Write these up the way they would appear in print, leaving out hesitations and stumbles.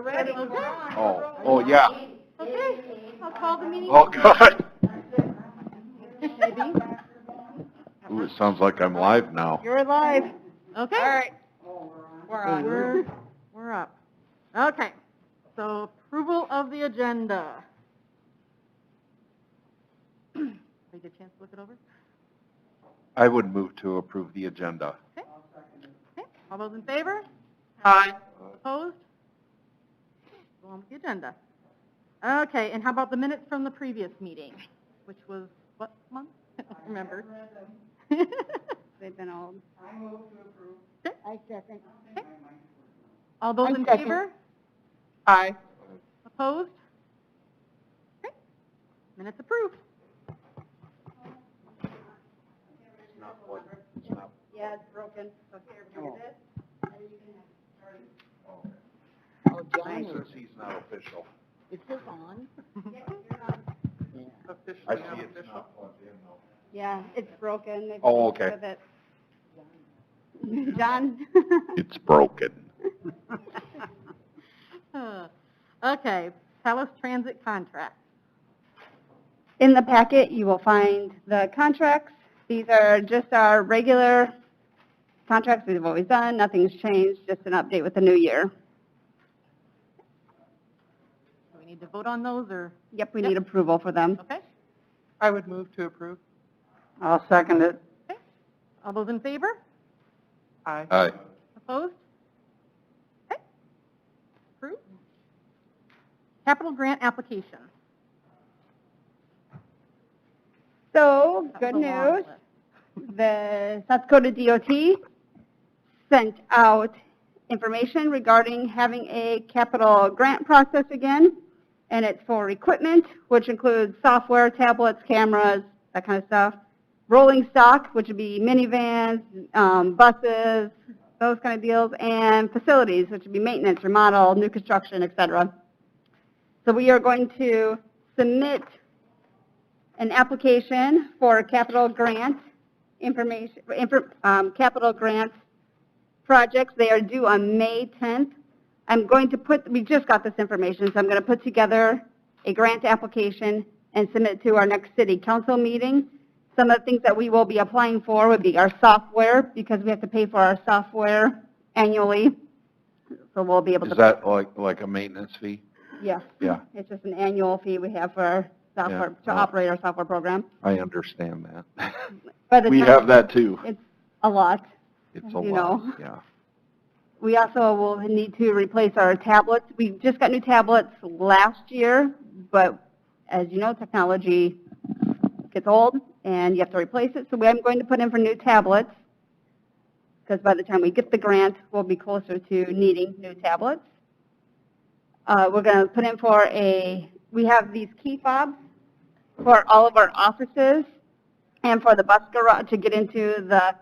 ready. Okay. Oh, yeah. Okay, I'll call the meeting. Oh, God. Maybe. Ooh, it sounds like I'm live now. You're live. Okay. All right. We're on. We're up. Okay, so approval of the agenda. Did you get a chance to look it over? I would move to approve the agenda. Okay. Okay, all those in favor? Hi. Opposed? Go on with the agenda. Okay, and how about the minutes from the previous meeting, which was what month? I don't remember. They've been old. I move to approve. Okay. I second. Okay. All those in second. favor? Aye. Opposed? Okay, minutes approved. Yeah, it's broken. So here, bring this. Oh, John, since he's not official. Is this on? I see it's not plugged in, though. Yeah, it's broken. They've Oh, fixed okay. with it. John? It's broken. Okay, Palace Transit contract. In the packet, you will find the contracts. These are just our regular contracts we've always done. Nothing's changed, just an update with the new year. Do we need to vote on those, or? Yep, we need approval for them. Okay, I would move to approve. I'll second it. okay. All those in favor? Aye. Aye. Opposed? Okay. Approved. Capital grant application. So, That good was a long news. list. The South Dakota DOT sent out information regarding having a capital grant process again, and it's for equipment, which includes software, tablets, cameras, that kind of stuff. Rolling stock, which would be minivans, buses, those kind of deals, and facilities, which would be maintenance, remodel, new construction, et cetera. So we are going to submit an application for capital grant information, capital grant projects. They are due on May 10th. We just got this information, so I'm going to put together a grant application and submit it to our next city council meeting. Some of the things that we will be applying for would be our software, because we have to pay for our software annually. So we'll be able to. Is that like a maintenance fee? Yeah. Yeah. It's just an annual fee we have for our software, Yeah. to operate our software program. I understand that. By the We time- have that too. It's a lot. It's a you lot, know. yeah. We also will need to replace our tablets. We just got new tablets last year, but as you know, technology gets old and you have to replace it. So I'm going to put in for new tablets, because by the time we get the grant, we'll be closer to needing new tablets. We're going to put in for we have these key fobs for all of our offices and for the bus garage to get into the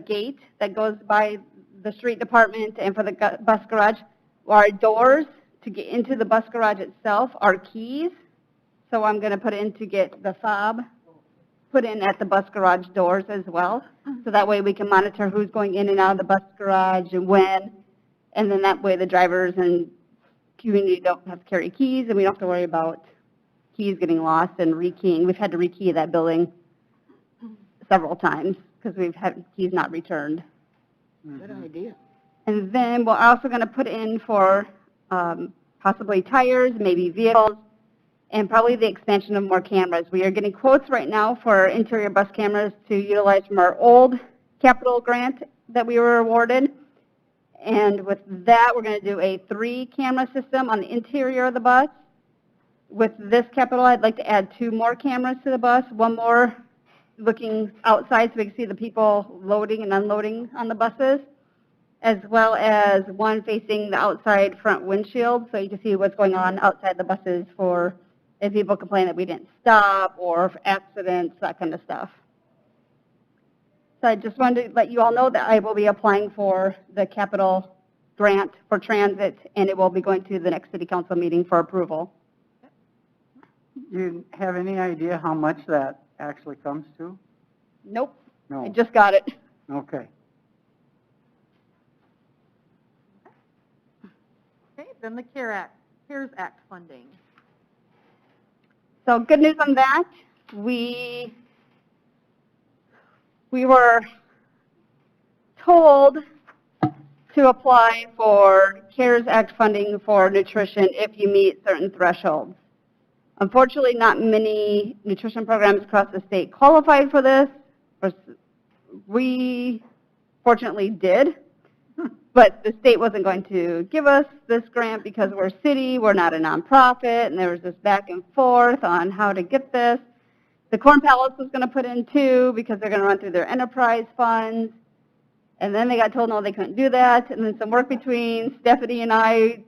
gate that goes by the street department, and for the bus garage. Our doors to get into the bus garage itself are keys. So I'm going to put in to get the fob put in at the bus garage doors as well. So that way we can monitor who's going in and out of the bus garage and when. And then that way the drivers and community don't have to carry keys, and we don't have to worry about keys getting lost and rekeying. We've had to rekey that building several times because we've had keys not returned. Good idea. And then we're also going to put in for possibly tires, maybe vehicles, and probably the expansion of more cameras. We are getting quotes right now for interior bus cameras to utilize from our old capital grant that we were awarded. And with that, we're going to do a 3-camera system on the interior of the bus. With this capital, I'd like to add 2 more cameras to the bus, 1 more looking outside so we can see the people loading and unloading on the buses, as well as 1 facing the outside front windshield so you can see what's going on outside the buses for if people complain that we didn't stop or for accidents, that kind of stuff. So I just wanted to let you all know that I will be applying for the capital grant for transit, and it will be going to the next city council meeting for approval. Do you have any idea how much that actually comes to? Nope, I No. just got it. Okay. then the CARES Act funding. So good news on that. We were told to apply for CARES Act funding for nutrition if you meet certain thresholds. Unfortunately, not many nutrition programs across the state qualified for this. We fortunately did, but the state wasn't going to give us this grant because we're a city, we're not a nonprofit, and there was this back and forth on how to get this. The Corn Palace was going to put in too because they're going to run through their enterprise funds. And then they got told no, they couldn't do that. And then some work between Stephanie and I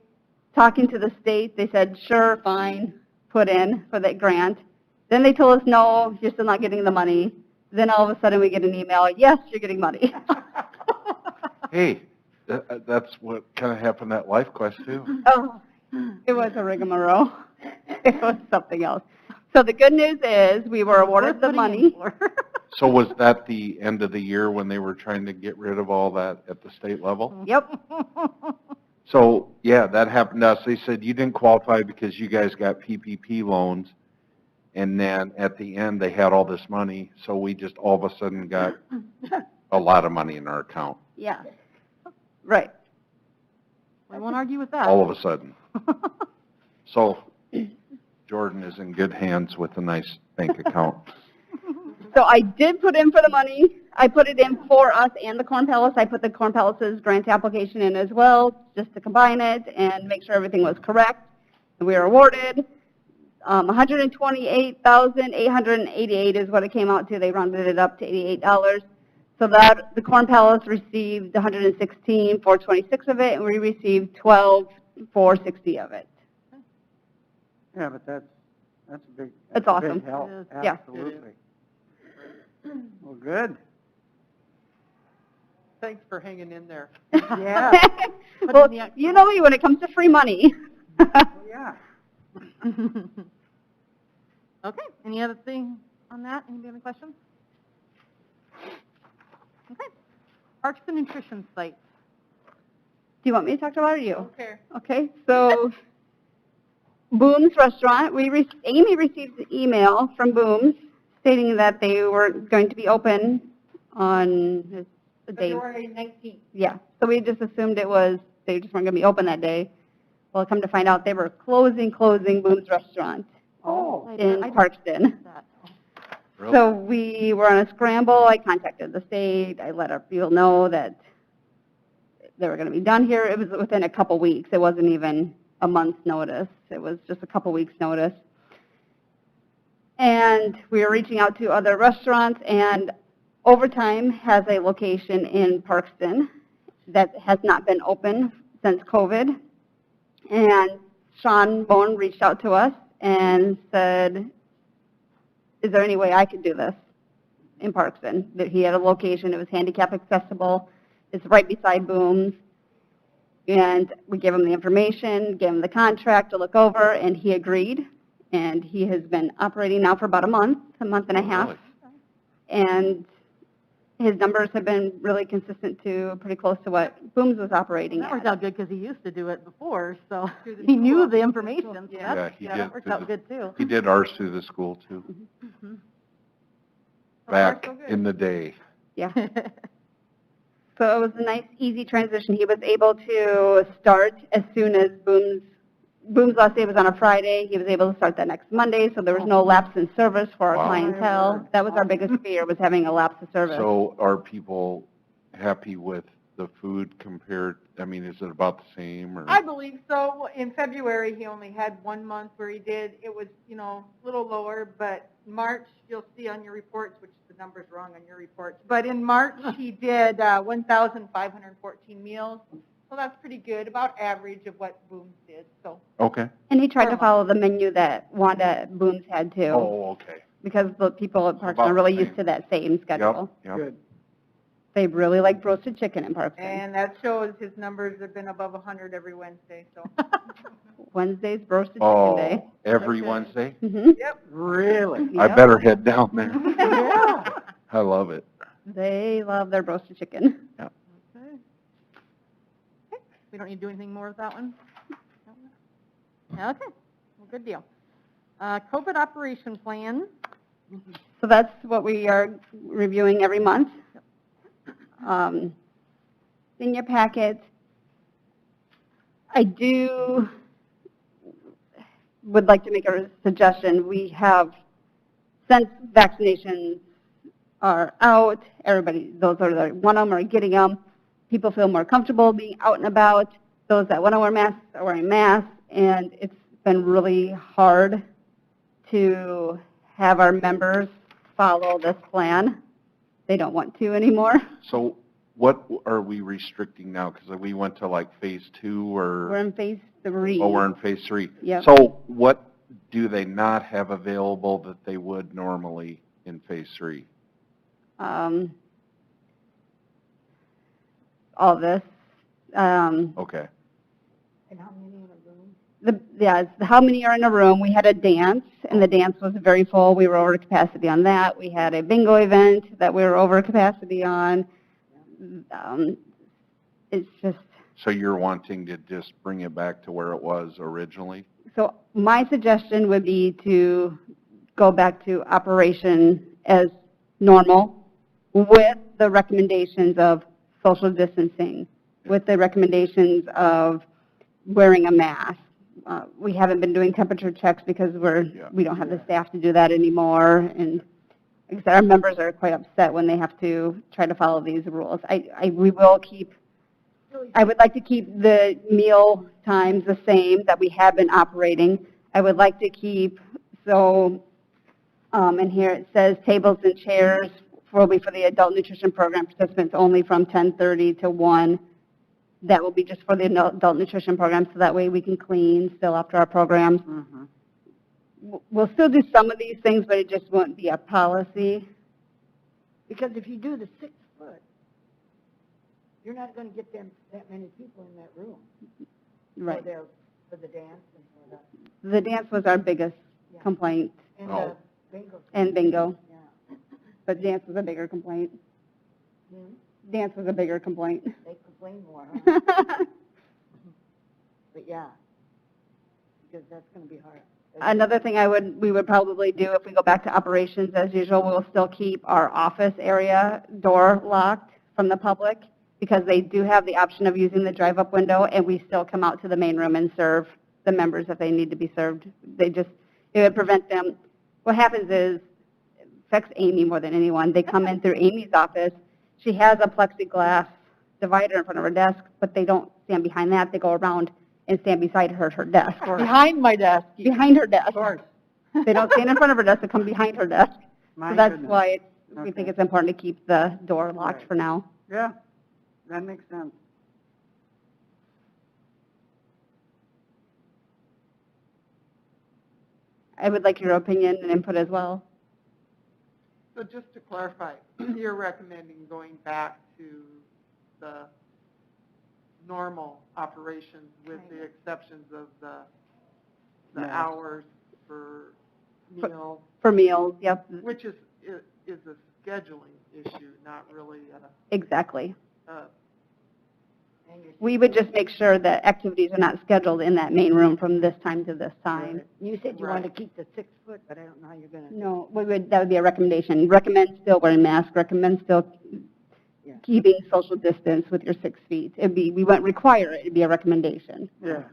talking to the state. They said, sure, fine, put in for that grant. Then they told us, no, you're still not getting the money. Then all of a sudden we get an email, yes, you're getting money. Hey, that's what kind of happened at Life Quest too. Oh, it was a rigmarole. It was something else. So the good news is we were awarded the money. So was that the end of the year when they were trying to get rid of all that at the state level? Yep. So, yeah, that happened to us. They said you didn't qualify because you guys got PPP loans, and then at the end they had all this money, so we just all of a sudden got a lot of money in our account, Yeah. Right. We won't argue with that. all of a sudden. So Jordan is in good hands with a nice bank account. So I did put in for the money. I put it in for us and the Corn Palace. I put the Corn Palace's grant application in as well, just to combine it and make sure everything was correct. And we were awarded $128,888 is what it came out to. They rounded it up to $88. So that the Corn Palace received $116,426 of it, and we received $12,460 of it. Yeah, but that's a big, That's a awesome. big help. It is. Yeah. Absolutely. Well, good. Thanks for hanging in there. Yeah. Well, you know me when it comes to free money. Yeah. Okay, any other thing on that? Anybody have any questions? Okay. Parks and Nutrition Site. Do you want me to talk about it or you? Okay. Okay, so Booms Restaurant, Amy received an email from Booms stating that they were going to be open on the day. February 19th. Yeah, so we just assumed they just weren't going to be open that day. Well, come to find out, they were closing Booms Restaurant Oh. in Parkston. That. Really? So we were on a scramble. I contacted the state. I let our people know that they were going to be done here. It was within a couple weeks. It wasn't even a month's notice. It was just a couple weeks' notice. And we were reaching out to other restaurants, and Overtime has a location in Parkston that has not been open since COVID. And Sean Bone reached out to us and said, is there any way I could do this in Parkston? That he had a location, it was handicap accessible, it's right beside Booms. And we gave him the information, gave him the contract to look over, and he agreed. And he has been operating now for about a month and a half. Really? And his numbers have been really consistent to pretty close to what Booms was operating That worked at. out good because he used to do it before, so he knew the information. So Yeah. that's- he that did. worked out good too. He did ours through the school too, Mhm. back so good. in the day. Yeah. So it was a nice, easy transition. He was able to start as soon as Boom's last day was on a Friday. He was able to start that next Monday, so there was no lapse in service for our Wow. clientele. That was our biggest fear, was having a lapse of service. So are people happy with the food compared, I mean, is it about the same or? I believe so. In February, he only had 1 month where he did, it was, a little lower, but March, you'll see on your reports, which the number's wrong on your reports, but in March, he did 1,514 meals. So that's pretty good, about average of what Booms did, so. Okay. And he tried to follow the menu that Wanda at Booms had too, Oh, okay. because the people at Parkston About are really the used same. to that same schedule. Yep, yep. Good. They really like roasted chicken in Parkston. And that shows his numbers have been above 100 every Wednesday, so. Wednesday's roasted chicken day. Oh, every Okay. Wednesday? Mhm. Really? I Yep. better head down there. Yeah. I love it. They love their roasted chicken. Okay. Okay. We don't need to do anything more with that one? No? Okay, well, good deal. COVID operation plan. So that's what we are reviewing every month. In your packet, I would like to make a suggestion. We have, since vaccinations are out, those that want them are getting them. People feel more comfortable being out and about. Those that want to wear masks are wearing masks, and it's been really hard to have our members follow this plan. They don't want to anymore. So what are we restricting now? Because we went to like phase 2 or? We're in phase 3. Oh, we're in phase 3. Yep. So what do they not have available that they would normally in phase 3? All this. Okay. And how many in a room? How many are in a room? We had a dance, and the dance was very full. We were over capacity on that. We had a bingo event that we were over capacity on. It's just, So you're wanting to just bring it back to where it was originally? so my suggestion would be to go back to operation as normal with the recommendations of social distancing, with the recommendations of wearing a mask. We haven't been doing temperature checks because we don't have the staff to do that anymore, and like I said, our members are quite upset when they have to try to follow these rules. I would like to keep the meal times the same that we have been operating. I would like to keep, and here it says tables and chairs will be for the adult nutrition program participants only from 10:30 to 1. That will be just for the adult nutrition program, so that way we can clean still after our programs. Mm-hmm. We'll still do some of these things, but it just won't be a policy. Because if you do the 6 foot, you're not going to get that many people in that room. Right. For the dance and for the. The dance was our biggest complaint, And Oh. the bingo. and bingo, Yeah. but dance was a bigger complaint. Hmm? Dance was a bigger complaint. They complain more, huh? But yeah. Because that's going to be hard. Another thing we would probably do if we go back to operations as usual, we'll still keep our office area door locked from the public, because they do have the option of using the drive-up window, and we still come out to the main room and serve the members if they need to be served. It would prevent them. What happens is, it affects Amy more than anyone. They come in through Amy's office. She has a plexiglass divider in front of her desk, but they don't stand behind that. They go around and stand beside her desk. Or Behind my desk. behind her desk. Of course. They don't stand in front of her desk, they come behind her desk. My So that's goodness. why we think Okay. it's important to keep the door locked Right. for now. Yeah, that makes sense. I would like your opinion and input as well. So just to clarify, you're recommending going back to the normal operations with the exceptions of the Yes. hours for meals, For meals, yep, which is a scheduling issue, not really exactly. a We would just make sure that activities are not scheduled in that main room from this time to this time. You said you wanted to Right. keep the 6 foot, but I don't know how you're going to. No, that would be a recommendation. Recommend still wearing masks, recommend still Yeah. keeping social distance with your 6 feet. We wouldn't require it, it'd be a recommendation. Yeah,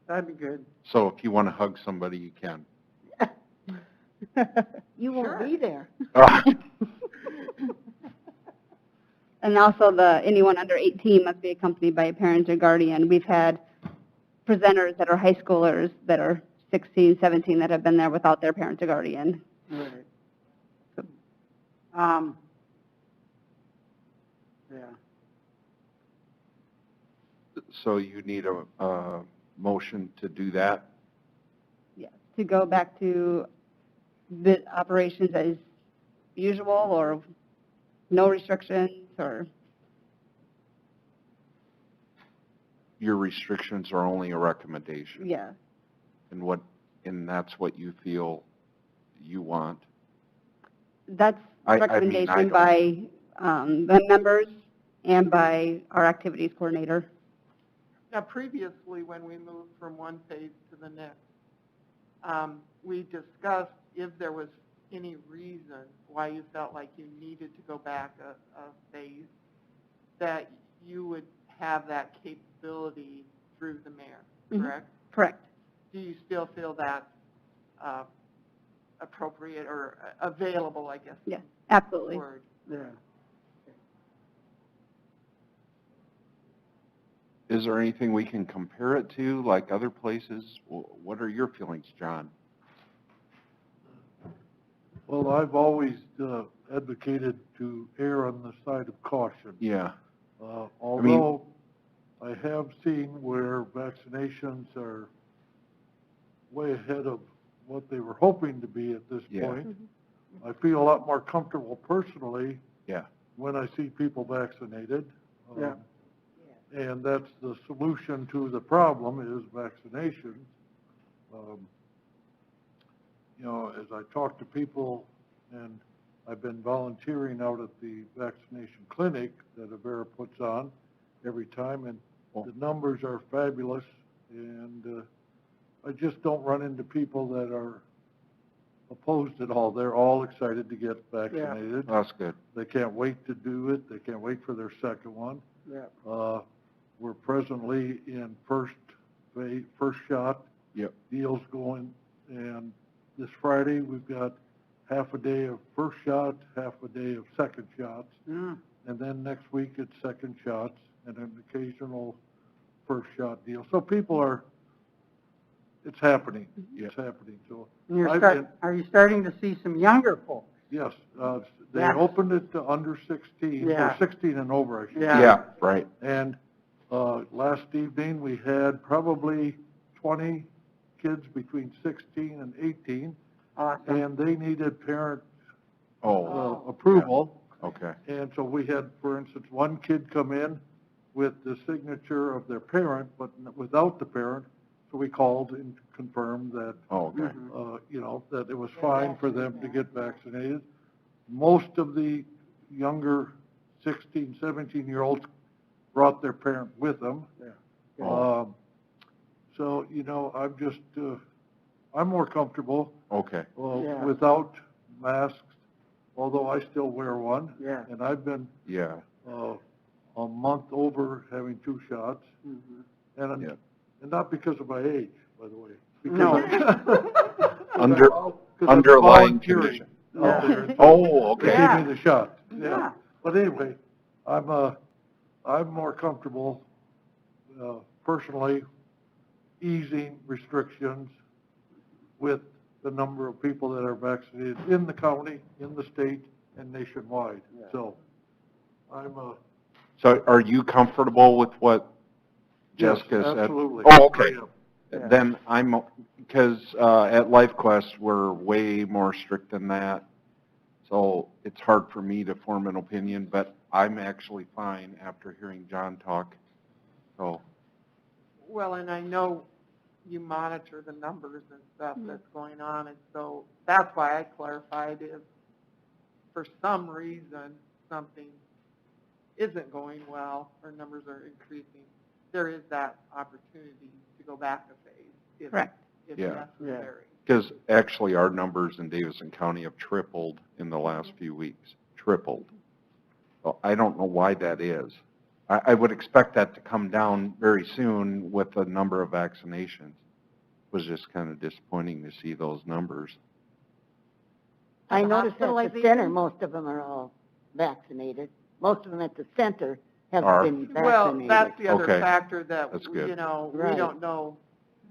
that'd be good. So if you want to hug somebody, you can. You won't Sure. be there. And also anyone under 18 must be accompanied by a parent or guardian. We've had presenters that are high schoolers that are 16, 17 that have been there without their parent or guardian. Right. Yeah. So you need a motion to do that? Yes, to go back to the operations as usual, or no restrictions, or, Your restrictions are only a recommendation? yeah. And that's what you feel you want? That's I mean, I recommendation don't- by the members and by our activities coordinator. Now, previously, when we moved from one phase to the next, we discussed if there was any reason why you felt like you needed to go back a phase, that you would have that capability through the mayor, Mhm. correct? Correct. Do you still feel that's appropriate or available, I guess? Yeah, absolutely. Word. Yeah. Is there anything we can compare it to, like other places? What are your feelings, John? Well, I've always advocated to err on the side of caution. Yeah. Although I have seen where vaccinations are way ahead of what they were hoping to be at this Yeah. point, I feel a lot more comfortable personally Yeah. when I see people vaccinated. Yeah. And that's the solution to the problem is vaccinations. You know, as I talk to people, and I've been volunteering out at the vaccination clinic that Avera puts on every time, and the numbers are fabulous, and I just don't run into people that are opposed at all. They're all excited to get vaccinated. That's good. They can't wait to do it. They can't wait for their second one. Yeah. We're presently in first shot Yep. deals going, and this Friday, we've got half a day of first shots, half a day of second shots, Mm. and then next week it's second shots and an occasional first shot deal. So people are, it's happening. It's happening. So, And I've are been- you starting to see some younger folks? yes, they Yeah. opened it to under 16, Yeah. or 16 and over, I should say. Yeah. Yeah, right. And last evening, we had probably 20 kids between 16 and 18, Awesome. and they needed parent Oh, approval. okay. And so we had, for instance, one kid come in with the signature of their parent, but without the parent. So we called and confirmed that, Oh, okay. you know, that it was fine for them to get vaccinated. Most of the younger 16, 17-year-olds brought their parent with them. Oh. So, you know, I'm just, I'm more comfortable Okay. Yeah. without masks, although I still wear one. Yeah. And I've been Yeah. a month over having 2 shots, Mhm. and Yeah. and not because of my age, by the way. No. Underlying condition. Out there. Oh, They okay. gave me the shot. Yeah. But anyway, I'm more comfortable, personally, easing restrictions with the number of people that are vaccinated in the county, in the state, and nationwide. So, So are you comfortable with what yes, Jessica said? absolutely. Oh, okay. Yeah. Then I'm, because at LifeQuest, we're way more strict than that. So it's hard for me to form an opinion, but I'm actually fine after hearing John talk. So, Well, and I know you monitor the numbers and stuff that's going on, and so that's why I clarified if for some reason something isn't going well or numbers are increasing, there is that opportunity to go back a phase if, Correct. if Yeah. necessary. because actually our numbers in Davidson County have tripled in the last few weeks, tripled. So I don't know why that is. I would expect that to come down very soon with the number of vaccinations. It was just kind of disappointing to see those numbers. I The noticed at the hospitalization? center, most of them are all vaccinated. Most of them at the center have Are. been vaccinated. Well, that's the other Okay. factor that, That's good. you know, we Right. don't know,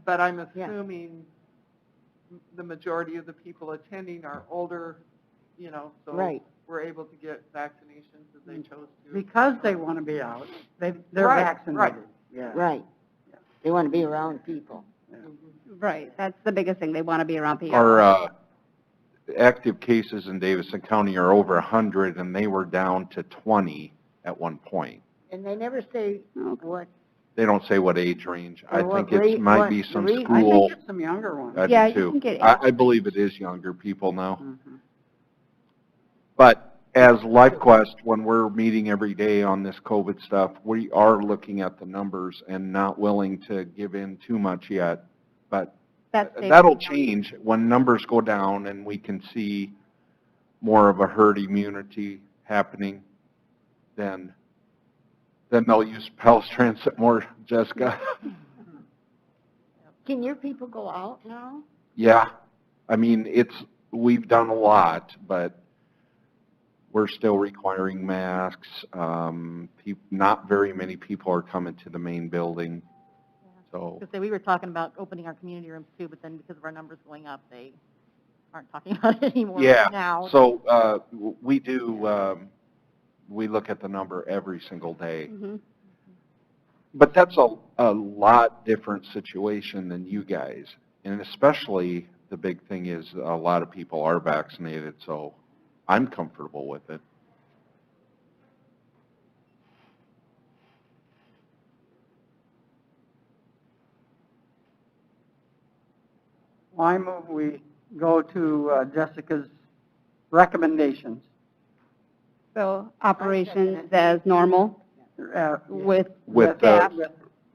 but I'm Yeah. assuming the majority of the people attending are older, you know, so Right. we're able to get vaccinations if they chose to. Because they want to be out, they're Right, vaccinated. right. Yeah. Right. They want to be around people. Right, that's the biggest thing, they want to be around people. Our active cases in Davidson County are over 100, and they were down to 20 at one point. And they never say Okay. what, They don't say what age range. I Or what think it grade- might what be some grade- I school. think it's some younger ones. Yeah, I you do can too. get I believe it is younger people now. Mhm. But as LifeQuest, when we're meeting every day on this COVID stuff, we are looking at the numbers and not willing to give in too much yet. But that'll change when numbers go down and we can see more of a herd immunity happening. Then they'll use Pell's Transit more, Jessica. Can your people go out now? Yeah, I mean, we've done a lot, but we're still requiring masks. Not very many people are coming to the main building, so. Because we were talking about opening our community rooms too, but then because of our numbers going up, they aren't talking about it anymore Yeah, now. so we do, we look at the number every single day. Mhm. But that's a lot different situation than you guys. And especially the big thing is a lot of people are vaccinated, so I'm comfortable with it. Well, I move we go to Jessica's recommendations. So operations as normal with With staff,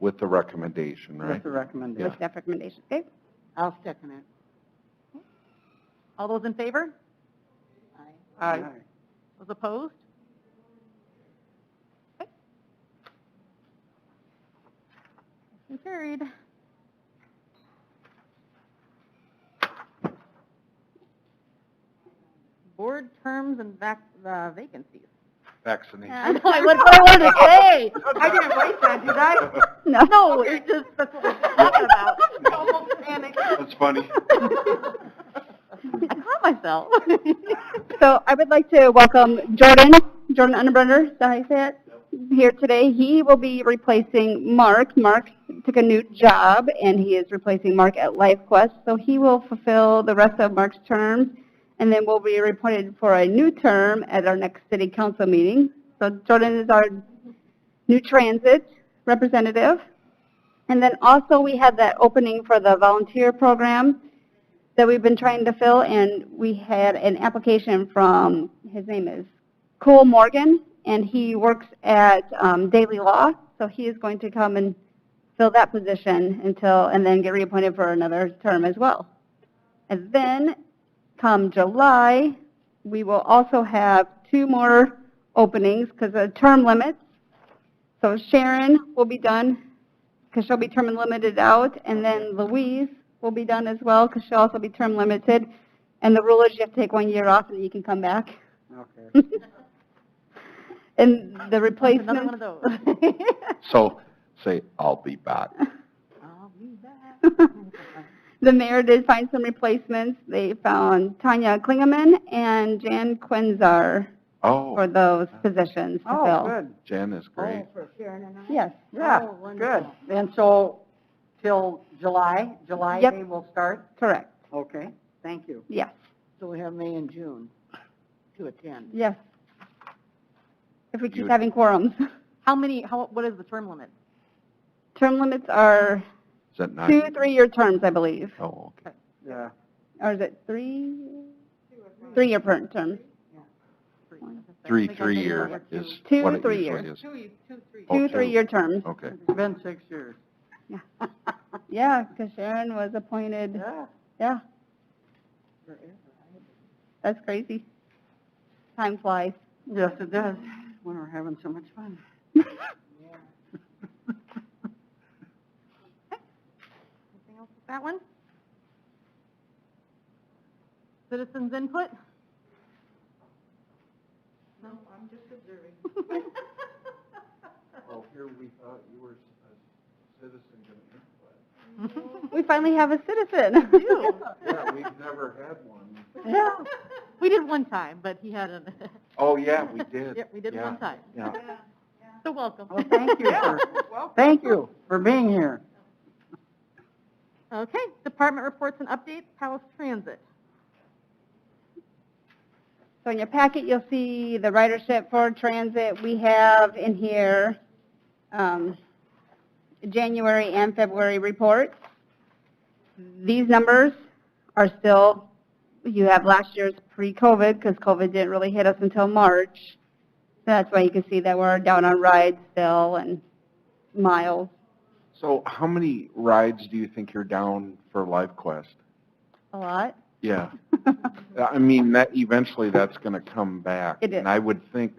with the recommendation, With right? the recommendation. with staff recommendations, okay? I'll second it. All those in favor? Aye. Those opposed? Okay. Motion carried. Board terms and vacancies. Vaccination. What I wanted to say. I didn't write that, did I? No, it just, that's what we're talking about. Almost panicked. That's funny. I caught myself. So I would like to welcome Jordan Underbrunner, is that how you say it? Here today. He will be replacing Mark. Mark took a new job, and he is replacing Mark at LifeQuest. So he will fulfill the rest of Mark's term, and then will be reappointed for a new term at our next city council meeting. So Jordan is our new transit representative. And then also we had that opening for the volunteer program that we've been trying to fill, and we had an application from, his name is Cole Morgan, and he works at Daily Law, so he is going to come and fill that position and then get reappointed for another term as well. And then come July, we will also have 2 more openings because of term limits. So Sharon will be done because she'll be term limited out, and then Louise will be done as well because she'll also be term limited. And the rule is you have to take 1 year off and then you can come back. Okay. And the Another replacement. one of those. So say, I'll be back. I'll be back. The mayor did find some replacements. They found Tanya Klingeman and Jan Quinzar Oh, for those positions to Oh, fill. good. Jen is great. Oh, for Sharon and I? Yes, Yeah, Oh, good. wonderful. And so till July Yep. they will start? correct. Okay, thank you. Yes, So we have May and June to attend. yes. If we keep You- having quorums. What is the term limit? Term limits are Is that 9? 2 3-year terms, I believe. Oh, okay. Yeah. Or is it 3? 3-year terms. 3 3-year is Two what it 3 usually years. is. 3. Oh, 2 2. 3-year terms. Okay. It's been 6 years. Yeah, because Sharon was appointed, Yeah. yeah, that's crazy. Time flies. Yes, it does, when we're having so much fun. Anything else with that one? Citizens input? No, I'm just observing. Well, here we thought you were a citizen gonna We finally have a citizen. Yeah, we've never had one. Yeah. We did one time, but he had an. Oh, yeah, we did. Yep, we did Yeah. one time. Yeah. So welcome. Well, thank you Yeah, for, well, thank you for being here. Okay, department reports and updates, Palace Transit. So in your packet, you'll see the ridership for transit. We have in here January and February reports. These numbers are still you have last year's pre-COVID, because COVID didn't really hit us until March. That's why you can see that we're down on rides still and miles. So how many rides do you think you're down for LiveQuest? A lot. Yeah. I mean, that eventually that's going to come back. It is. And I would think,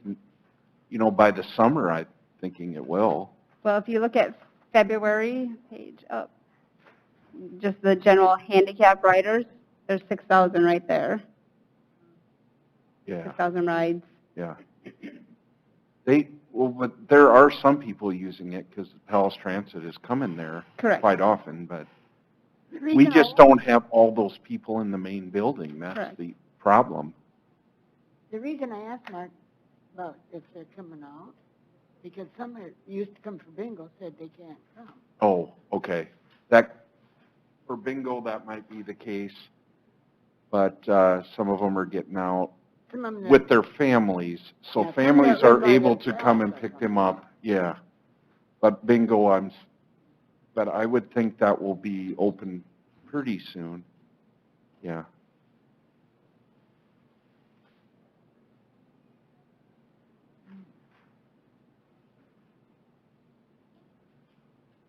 by the summer, I'm thinking it will. Well, if you look at February, page up, just the general handicap riders, there's 6,000 right there. Yeah. 6,000 rides. Yeah. But there are some people using it because Palace Transit is coming there Correct. quite often, but we just don't have all those people in the main building. That's Correct. the problem. The reason I asked Mark about if they're coming out, because some that used to come for bingo said they can't come. Oh, okay. For bingo, that might be the case, but some of them are getting out Some of them with their families, so Yeah, some families that live are by able to themselves come and are pick coming. them up, yeah. But bingo, but I would think that will be open pretty soon, yeah.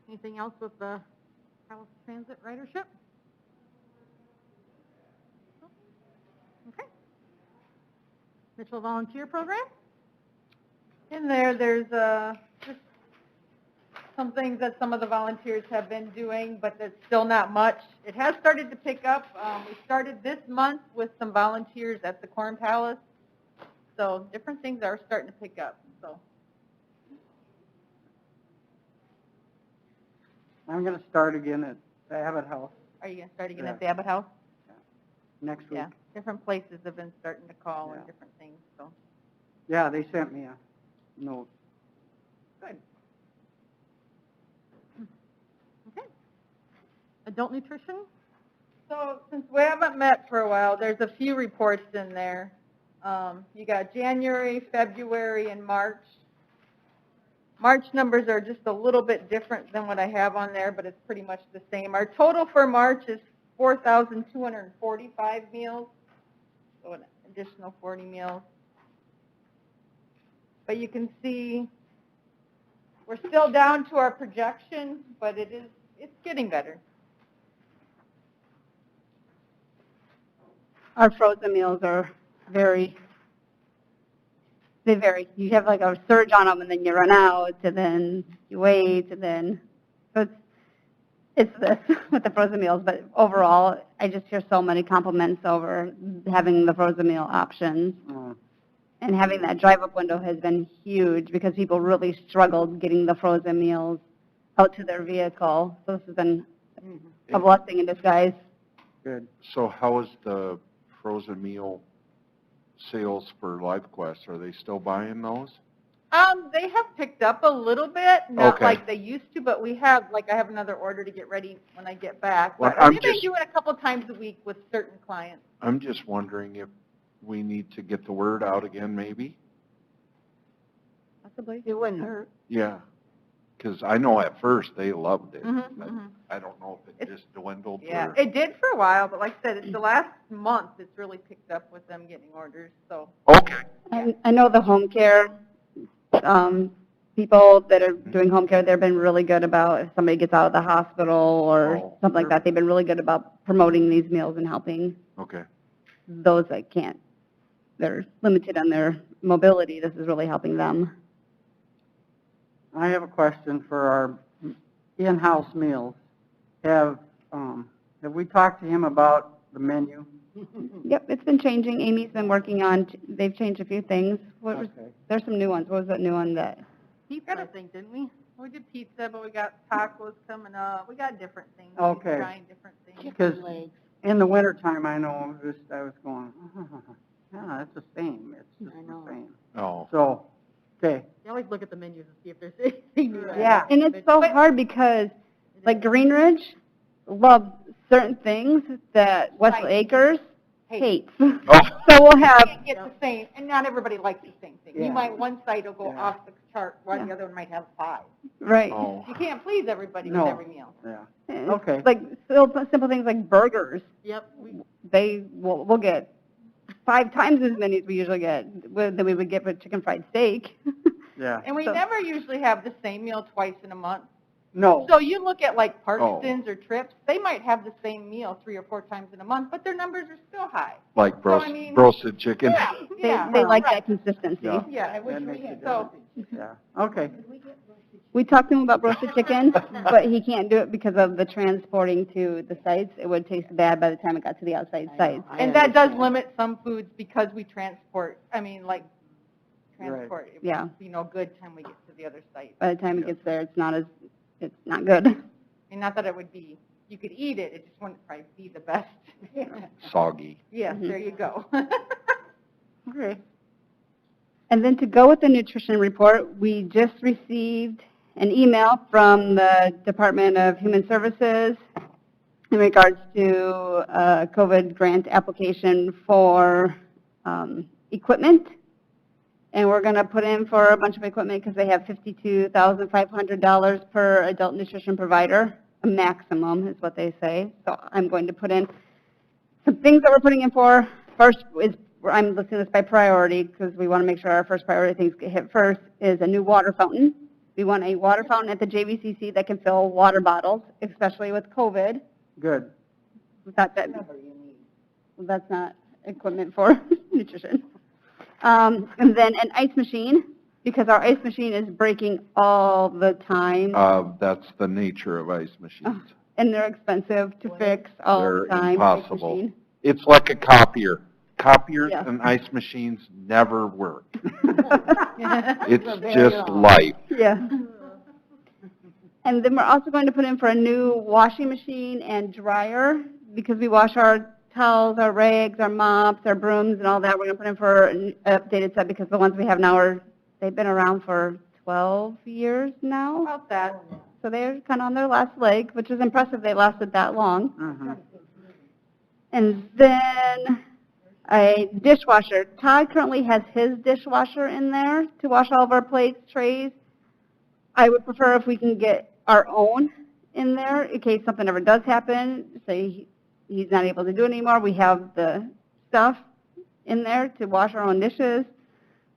Anything else with the Palace Transit ridership? Okay. Mitchell Volunteer Program? In there, there's just some things that some of the volunteers have been doing, but it's still not much. It has started to pick up. We started this month with some volunteers at the Corn Palace, so different things are starting to pick up. So I'm gonna start again at the Abbott House are you going to start again Yeah. at the Abbott House? next week. Yeah, different places have been starting to call and Yeah. different things, so. Yeah, they sent me a note. Good. Okay. Adult nutrition? So since we haven't met for a while, there's a few reports in there. You got January, February, and March. March numbers are just a little bit different than what I have on there, but it's pretty much the same. Our total for March is 4,245 meals, so an additional 40 meals. But you can see we're still down to our projection, but it's getting better. Our frozen meals are they vary. You have like a surge on them, and then you run out, and then you wait, and then, so it's this with the frozen meals. But overall, I just hear so many compliments over having the frozen meal options. And having that drive-up window has been huge because people really struggled getting the frozen meals out to their vehicle. So this has been a blessing in disguise. Good. So how is the frozen meal sales for LiveQuest? Are they still buying those? They have picked up a little bit, not Okay. like they used to, but I have another order to get ready when I get back. Well, But I'm we've been just- doing a couple times a week with certain clients. I'm just wondering if we need to get the word out again, maybe? Possibly. It wouldn't hurt. Yeah, because I know at first they loved it, Mhm, but mhm. I don't know if it It's- just dwindled Yeah, or... it did for a while, but like I said, it's the last month it's really picked up with them getting orders, so. Okay. I know the home care people that are doing home care, they've been really good about if somebody gets out of the hospital or Oh, something like sure. that. They've been really good about promoting these meals and helping Okay. those that can't. They're limited on their mobility. This is really helping them. I have a question for our in-house meals. Have we talked to him about the menu? Yep, it's been changing. Amy's been working on, they've changed a few things. Okay. There's some new ones. What was that new one that? Pizza, I think, didn't we? We did pizza, but we got tacos coming up. We got different things. Okay. Trying different things. Because Chicken legs. in the wintertime, I know, I was going, yeah, it's the same. It's just I the know. same. Oh, So, okay. You always look at the menus and see if there's anything new. Yeah. And it's so hard because, like, Green Ridge loves certain things that Westlake Right. Acres Hey, hates. Oh. So we'll you have, can't get the same, and not everybody likes the same thing. Yeah. You might, one site will go Yeah. off the chart, while the Yeah. other one might have 5. Right. Oh, You can't please everybody with No. every meal. Yeah. It's Okay. Like simple things like burgers. Yep. We'll get 5 times as many as we usually get, than we would get with chicken fried steak. Yeah. And we So- never usually have the same meal twice in a month. No. So you look at like Parkinson's or Trips, they might have the same meal 3 or 4 times in a month, but their numbers are still high. like So, I mean- roasted chicken? They like right. that consistency. Yeah. Yeah, That makes a so, Yeah, okay. We talked to him about roasted chicken, but he can't do it because of the transporting to the sites. It would taste bad by the time it got to the outside sites. and that does limit some foods because we transport, transport. It Yeah. won't be no good time we get to the other site. By the time it gets there, it's not good. And not that it would be, you could eat it, it just wouldn't probably be the best. Soggy. Yes, Mhm. there you go. Okay. And then to go with the nutrition report, we just received an email from the Department of Human Services in regards to a COVID grant application for equipment. And we're going to put in for a bunch of equipment because they have $52,500 per adult nutrition provider, a maximum is what they say. So I'm going to put in some things that we're putting in for. First is, I'm listing this by priority because we want to make sure our first priority things get hit first, is a new water fountain. We want a water fountain at the JVCC that can fill water bottles, especially with COVID. Good. Without that, well, that's not equipment for nutrition. And then an ice machine, because our ice machine is breaking all the time, That's the nature of ice machines. and they're expensive to fix all They're the time. ice impossible. machine. It's like a copier. Copiers Yeah. and ice machines never work. For It's very just long. life. Yeah. And then we're also going to put in for a new washing machine and dryer, because we wash our towels, our rags, our mops, our brooms, and all that. We're going to put in for an updated set, because the ones we have now they've been around for 12 years now. About that. So they're kind of on their last leg, which is impressive they lasted that long. Mhm. And then a dishwasher. Todd currently has his dishwasher in there to wash all of our plates, trays. I would prefer if we can get our own in there in case something ever does happen. Say he's not able to do it anymore. We have the stuff in there to wash our own dishes.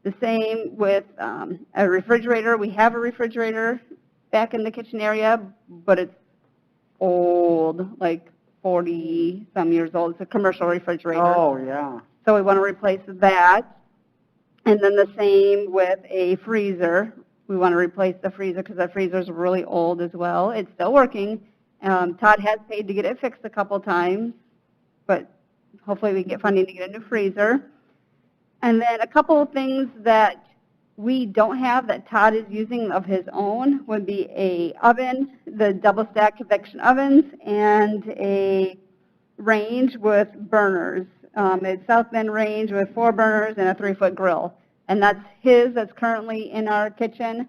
The same with a refrigerator. We have a refrigerator back in the kitchen area, but it's old, like 40-some years old. It's a commercial refrigerator. Oh, yeah. So we want to replace that. And then the same with a freezer. We want to replace the freezer because the freezer is really old as well. It's still working. Todd has paid to get it fixed a couple times, but hopefully we can get funding to get a new freezer. And then a couple of things that we don't have that Todd is using of his own would be a oven, the double stack convection ovens, and a range with burners. It's South Bend range with 4 burners and a 3-foot grill. And that's his, that's currently in our kitchen.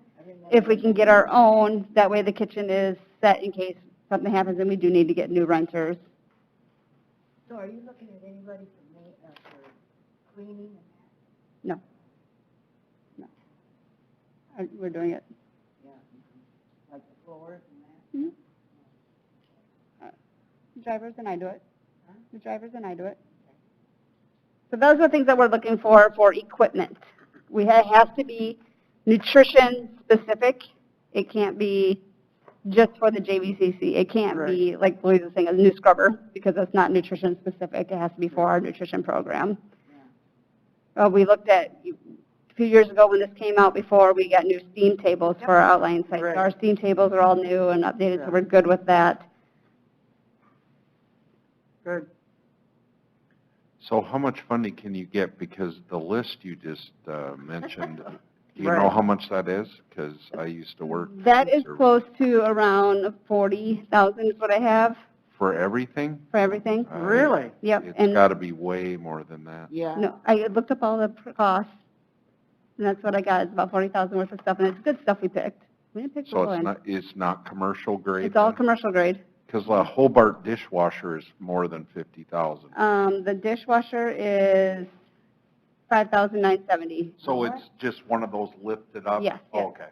If we can get our own, that way the kitchen is set in case something happens and we do need to get new renters. So are you looking at anybody for cleaning? No. No. We're doing it. Yeah, like the floors and that? Drivers and I do it. The drivers and I do it. So those are the things that we're looking for equipment. It has to be nutrition specific. It can't be just for the JVCC. It can't be, like Louise was saying, a new scrubber, because it's not nutrition specific. It has to be for our nutrition program. We looked at, a few years ago when this came out, before we got new steam tables for our outlying sites. Right. Our steam tables are all new and updated, so we're good with that. Good. So how much funding can you get? Because the list you just mentioned, do you know Right. how much that is? Because I used to work. That is for- close to around 40,000 is what I have For everything? for everything. Really? Yep, It's and got to be way more than that. Yeah. no, I looked up all the costs, and that's what I got, it's about 40,000 worth of stuff, and it's good stuff we picked. We didn't pick the So low end. it's not commercial grade? It's all commercial grade. Because a Hobart dishwasher is more than 50,000. The dishwasher is $5,970. So it's just one of those lifted up? Yes. Oh, okay.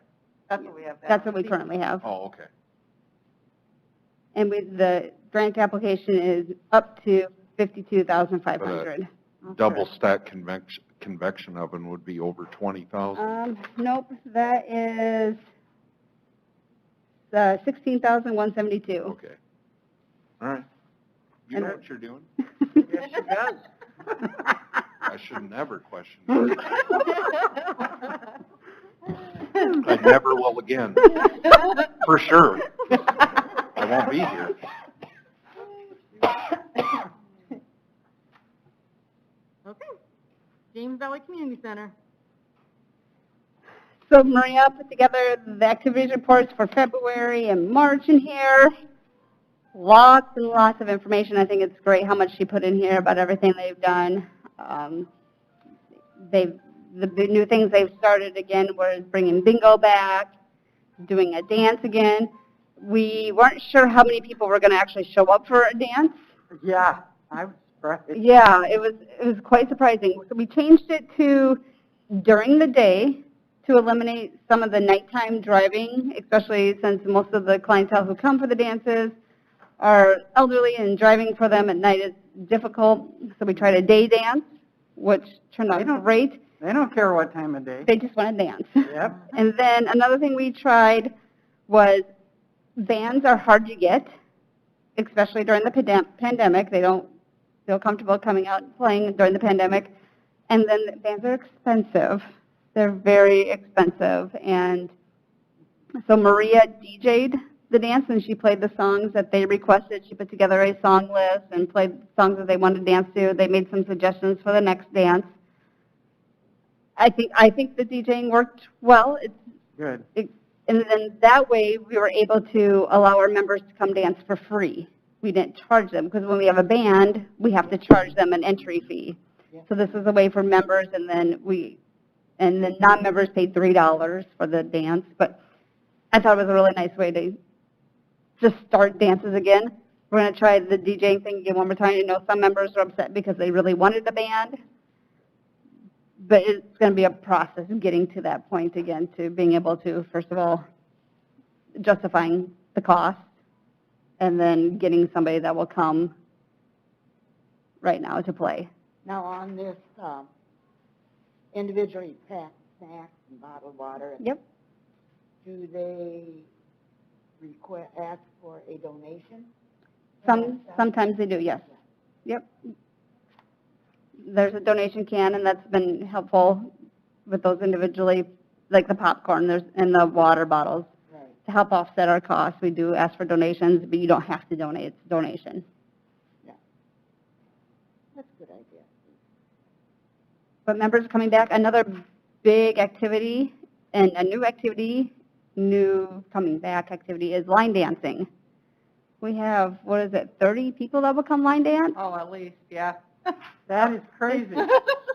That's what we have. That's what we currently have. Oh, okay. And the grant application is up to $52,500. Double stack convection oven would be over 20,000. Nope, that is $16,172. Okay. All right. You know what you're doing. Yes, she does. I should never question you. I never will again. For sure. I won't be here. Okay. James Valley Community Center. So Maria put together the activities reports for February and March in here. Lots and lots of information. I think it's great how much she put in here about everything they've done. The new things they've started again was bringing bingo back, doing a dance again. We weren't sure how many people were going to actually show up for a dance. Yeah, I was surprised. Yeah, it was quite surprising. So we changed it to during the day to eliminate some of the nighttime driving, especially since most of the clientele who come for the dances are elderly and driving for them at night is difficult. So we tried a day dance, which turned out great. They don't care what time of day. They just want to dance. Yep. And then another thing we tried was bands are hard to get, especially during the pandemic. They don't feel comfortable coming out and playing during the pandemic. And then bands are expensive. They're very expensive. And so Maria DJ'd the dance, and she played the songs that they requested. She put together a song list and played songs that they wanted to dance to. They made some suggestions for the next dance. I think the DJing worked well. Good. And then that way we were able to allow our members to come dance for free. We didn't charge them, because when we have a band, we have to charge them an entry fee. Yeah. So this was a way for members, and then non-members paid $3 for the dance. But I thought it was a really nice way to just start dances again. We're going to try the DJing thing again one more time. You know, some members are upset because they really wanted a band. But it's going to be a process of getting to that point again, to being able to, first of all, justifying the cost, and then getting somebody that will come right now to play. Now, on this individually packed snacks and bottled water, Yep. do they ask for a donation? Sometimes they do, yes. Yep. There's a donation can, and that's been helpful with those individually, like the popcorn and the water bottles. Right. To help offset our costs, we do ask for donations, but you don't have to donate. It's a donation. That's a good idea. But members are coming back. Another big activity and a new coming back activity is line dancing. We have, 30 people that will come line dance? Oh, at least, yeah. That is crazy.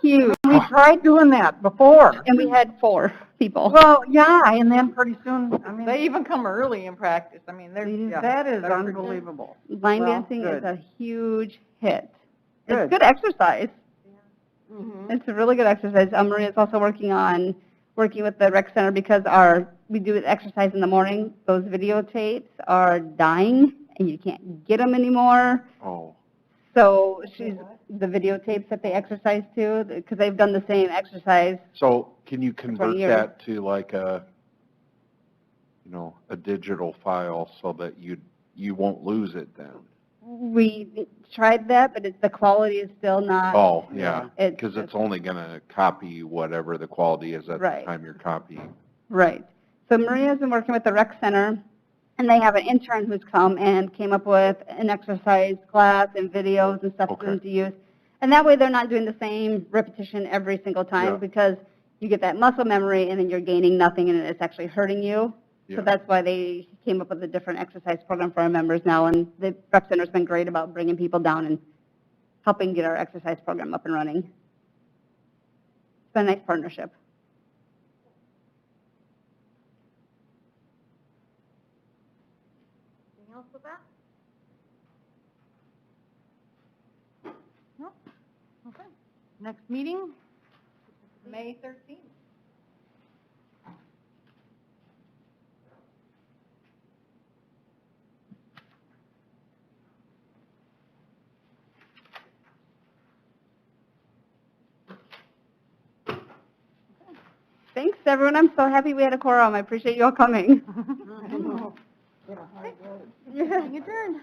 Huge. We tried doing that before. And we had 4 people. Well, yeah, and then pretty soon, I mean, They even come early in practice. I mean, they're, yeah. that is Better- unbelievable. Line Well, dancing is good. a huge hit. Good. It's good exercise. Mm-hmm. It's a really good exercise. Maria's also working with the rec center, because we do exercise in the morning. Those videotapes are dying, and you can't get them anymore. Oh, So the videotapes that they exercise to, because they've done the same exercise. so can you convert 20 years. that to like a digital file so that you won't lose it then? We tried that, but the quality is still not. Oh, yeah, It's- because it's only going to copy whatever the quality is at the Right. time you're copying. Right. So Maria's been working with the rec center, and they have an intern who's come and came up with an exercise class and videos and stuff for them Okay. to use. And that way they're not doing the same repetition every single time, Yeah. because you get that muscle memory and then you're gaining nothing and it's actually hurting you. Yeah. So that's why they came up with a different exercise program for our members now, and the rec center's been great about bringing people down and helping get our exercise program up and running. It's been a nice partnership. Anything else with that? Nope. Okay. Next meeting, May 13th. Thanks, everyone. I'm so happy we had a quorum. I appreciate you all coming. Meeting adjourned.